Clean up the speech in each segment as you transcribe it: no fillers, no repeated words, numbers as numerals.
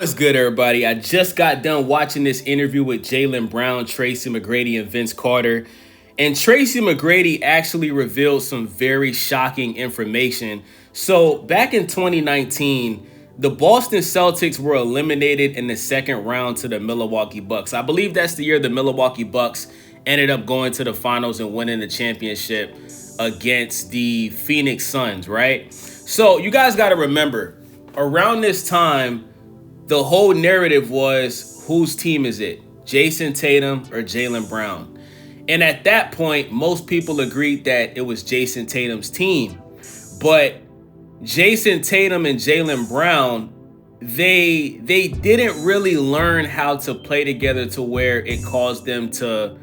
What's good, everybody? I just got done watching this interview with Jaylen Brown, Tracy McGrady, and Vince Carter. And Tracy McGrady actually revealed some very shocking information. So, back in 2019, the Boston Celtics were eliminated in the second round to the Milwaukee Bucks. I believe that's the year the Milwaukee Bucks ended up going to the finals and winning the championship against the Phoenix Suns, right? So, you guys got to remember, around this time, the whole narrative was, whose team is it? Jason Tatum or Jaylen Brown? And at that point, most people agreed that it was Jason Tatum's team. But Jason Tatum and Jaylen Brown, they didn't really learn how to play together to where it caused them to,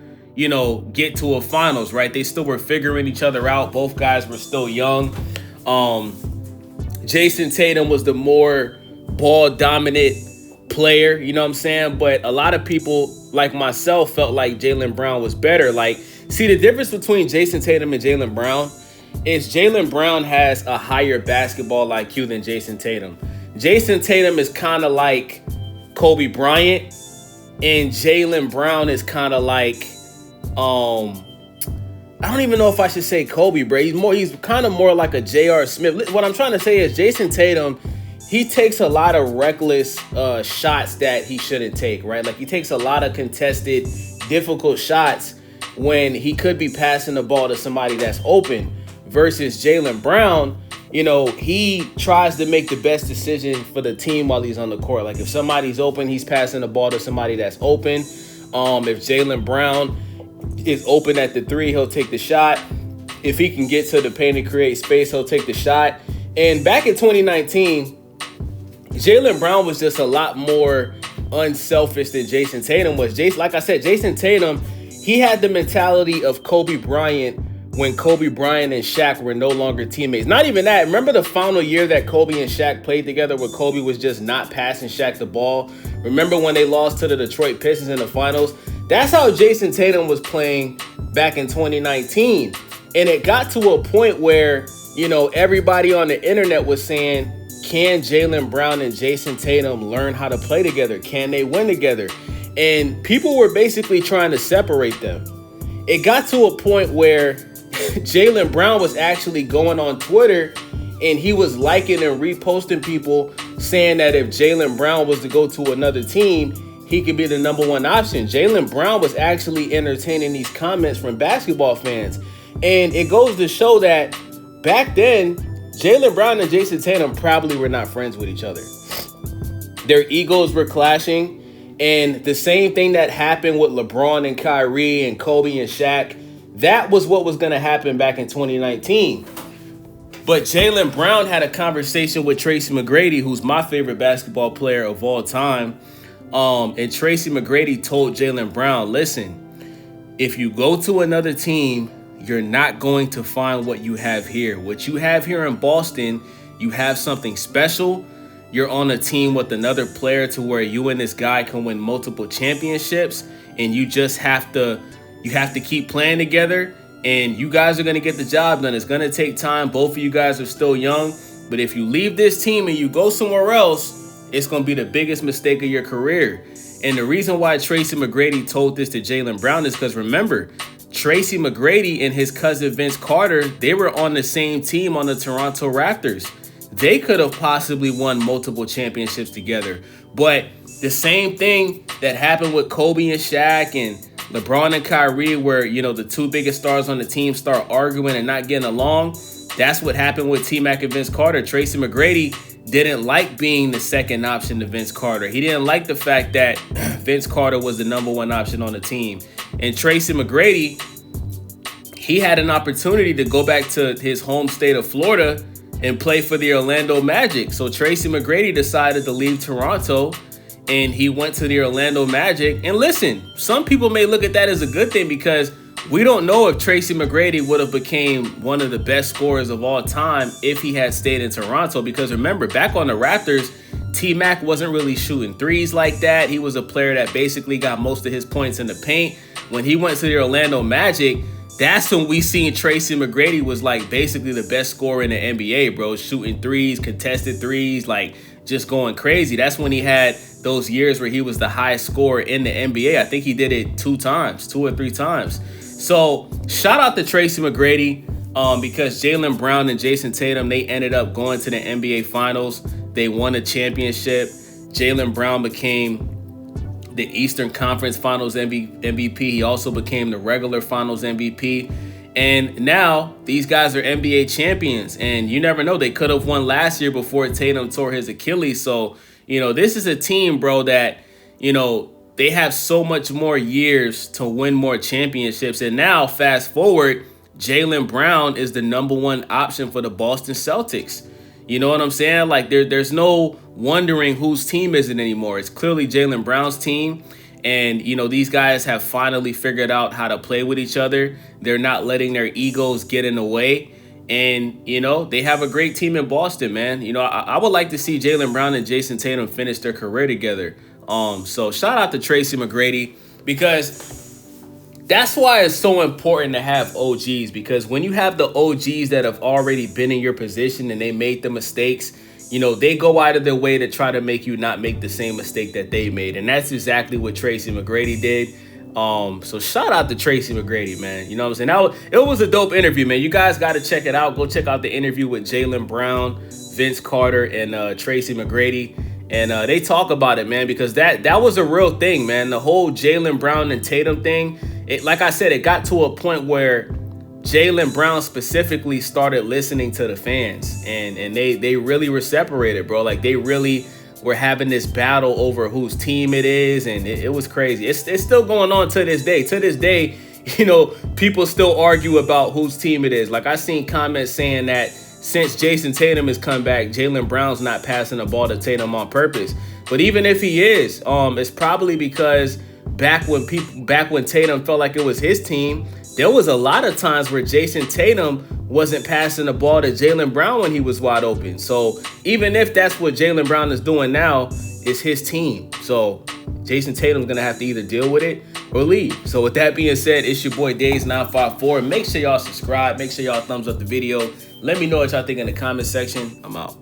get to a finals, right? They still were figuring each other out. Both guys were still young. Jason Tatum was the more ball dominant player, you know what I'm saying? But a lot of people like myself felt like Jaylen Brown was better. See, the difference between Jason Tatum and Jaylen Brown is Jaylen Brown has a higher basketball IQ than Jason Tatum. Jason Tatum is kind of like Kobe Bryant, and Jaylen Brown is kind of like, I don't even know if I should say Kobe, bro. He's kind of more like a J.R. Smith. What I'm trying to say is Jason Tatum, he takes a lot of reckless shots that he shouldn't take, right? Like, he takes a lot of contested, difficult shots when he could be passing the ball to somebody that's open. Versus Jaylen Brown, he tries to make the best decision for the team while he's on the court. Like, if somebody's open, he's passing the ball to somebody that's open. If Jaylen Brown is open at the three, he'll take the shot. If he can get to the paint and create space, he'll take the shot. And back in 2019, Jaylen Brown was just a lot more unselfish than Jason Tatum was. Like I said, Jason Tatum, he had the mentality of Kobe Bryant when Kobe Bryant and Shaq were no longer teammates. Not even that. Remember the final year that Kobe and Shaq played together where Kobe was just not passing Shaq the ball? Remember when they lost to the Detroit Pistons in the finals? That's how Jason Tatum was playing back in 2019. And it got to a point where, everybody on the internet was saying, can Jaylen Brown and Jason Tatum learn how to play together? Can they win together? And people were basically trying to separate them. It got to a point where Jaylen Brown was actually going on Twitter and he was liking and reposting people saying that if Jaylen Brown was to go to another team, he could be the number one option. Jaylen Brown was actually entertaining these comments from basketball fans. And it goes to show that back then, Jaylen Brown and Jason Tatum probably were not friends with each other. Their egos were clashing. And the same thing that happened with LeBron and Kyrie and Kobe and Shaq, that was what was going to happen back in 2019. But Jaylen Brown had a conversation with Tracy McGrady, who's my favorite basketball player of all time. And Tracy McGrady told Jaylen Brown, listen, if you go to another team, you're not going to find what you have here. What you have here in Boston, you have something special. You're on a team with another player to where you and this guy can win multiple championships, and you just have to keep playing together, and you guys are going to get the job done. It's going to take time. Both of you guys are still young, but if you leave this team and you go somewhere else, it's going to be the biggest mistake of your career. And the reason why Tracy McGrady told this to Jaylen Brown is because, remember, Tracy McGrady and his cousin Vince Carter, they were on the same team on the Toronto Raptors. They could have possibly won multiple championships together. But the same thing that happened with Kobe and Shaq and LeBron and Kyrie, where, the two biggest stars on the team start arguing and not getting along, that's what happened with T-Mac and Vince Carter. Tracy McGrady didn't like being the second option to Vince Carter. He didn't like the fact that Vince Carter was the number one option on the team. And Tracy McGrady, he had an opportunity to go back to his home state of Florida and play for the Orlando Magic. So Tracy McGrady decided to leave Toronto and he went to the Orlando Magic. And listen, some people may look at that as a good thing because we don't know if Tracy McGrady would have became one of the best scorers of all time if he had stayed in Toronto. Because remember, back on the Raptors, T-Mac wasn't really shooting threes like that. He was a player that basically got most of his points in the paint. When he went to the Orlando Magic, that's when we seen Tracy McGrady was like basically the best scorer in the NBA, bro. Shooting threes, contested threes, like just going crazy. That's when he had those years where he was the highest scorer in the NBA. I think he did it 2 or 3 times. So shout out to Tracy McGrady, because Jaylen Brown and Jason Tatum, they ended up going to the NBA Finals. They won a championship. Jaylen Brown became the Eastern Conference Finals MVP. He also became the regular Finals MVP. And now these guys are NBA champions. And you never know, they could have won last year before Tatum tore his Achilles. So, this is a team, bro, that, they have so much more years to win more championships. And now, fast forward, Jaylen Brown is the #1 option for the Boston Celtics. You know what I'm saying? Like, there's no wondering whose team is it anymore. It's clearly Jaylen Brown's team. And, these guys have finally figured out how to play with each other. They're not letting their egos get in the way. And, they have a great team in Boston, man. I would like to see Jaylen Brown and Jason Tatum finish their career together. So shout out to Tracy McGrady, because that's why it's so important to have OGs, because when you have the OGs that have already been in your position and they made the mistakes, they go out of their way to try to make you not make the same mistake that they made. And that's exactly what Tracy McGrady did. So shout out to Tracy McGrady, man. You know what I'm saying? It was a dope interview, man. You guys got to check it out. Go check out the interview with Jaylen Brown, Vince Carter, and Tracy McGrady. And they talk about it, man, because that was a real thing, man. The whole Jaylen Brown and Tatum thing, like I said, it got to a point where Jaylen Brown specifically started listening to the fans, and they really were separated, bro. Like, they really were having this battle over whose team it is, and it was crazy. It's still going on to this day. To this day, people still argue about whose team it is. Like, I seen comments saying that since Jason Tatum has come back, Jaylen Brown's not passing the ball to Tatum on purpose. But even if he is, it's probably because back when Tatum felt like it was his team, there was a lot of times where Jason Tatum wasn't passing the ball to Jaylen Brown when he was wide open. So even if that's what Jaylen Brown is doing now, it's his team. So Jason Tatum's going to have to either deal with it or leave. So with that being said, it's your boy Days954. Make sure y'all subscribe. Make sure y'all thumbs up the video. Let me know what y'all think in the comment section. I'm out.